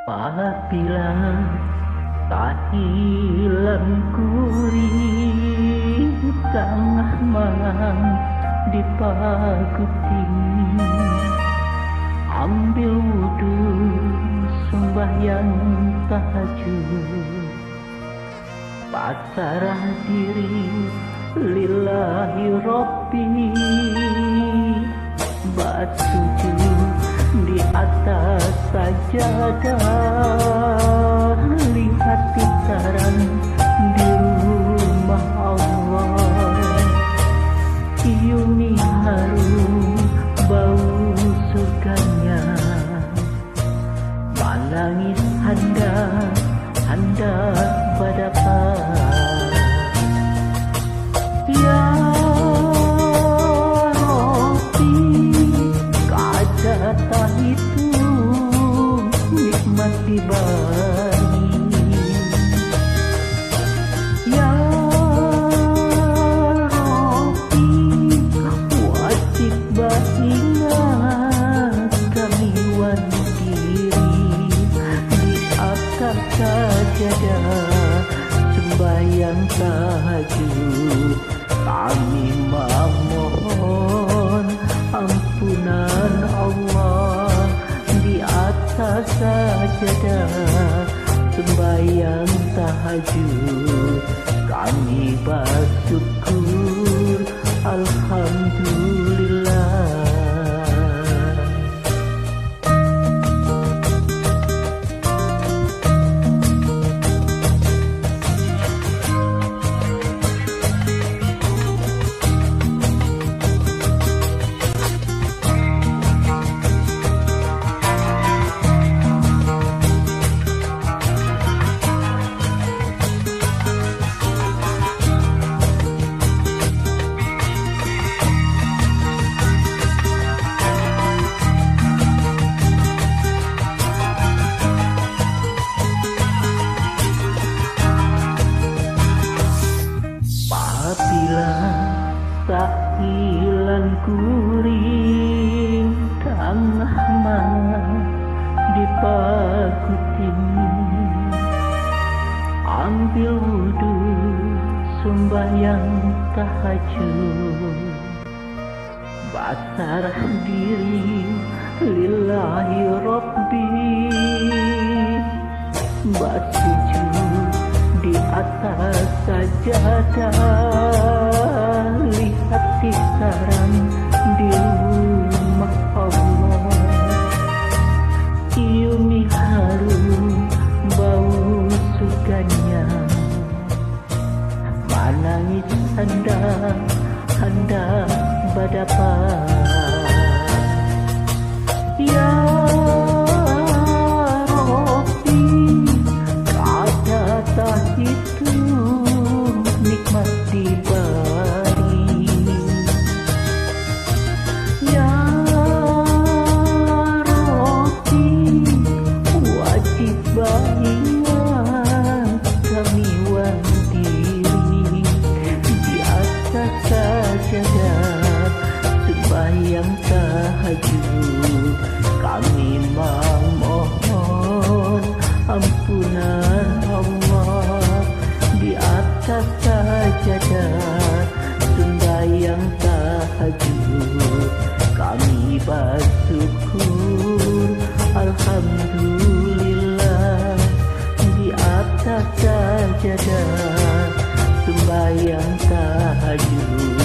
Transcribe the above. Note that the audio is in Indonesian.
Apabila tahilan kuring tengah malam di paguting, ambil wudu sembahyang tahajud, pasrah diri lillahi rabbi, bersujud di atas sajadah, lihat pisaran di rumah Allah, ciumi harum bau surganya, menangis handa berapa. Ya Rabbi, kata itu nikmat dibagi. Ya Rabbi, wajib ingat kami diri di atas sajadah sembahyang tahajud, kami memohon ampunan Allah di atas sajadah sembahyang tahajud, kami bersyukur alhamdulillah. Apabila tahilan kuring tengah malam di paguting, ambil wudu sembahyang tahajud, pasrah diri lillahi rabbi, bersujud di atas sajadah, lihat pisaran di rumah Allah, ciumi harum bau surganya, menangis handa berapa. Ya itu nikmat diberi. Ya Rabbi, wajib ingat kami diri di atas sajadah sembahyang tahajud, kami memohon ampunan Allah di atas sajadah sembahyang tahajud, kami bersyukur alhamdulillah di atas sajadah sembahyang tahajud,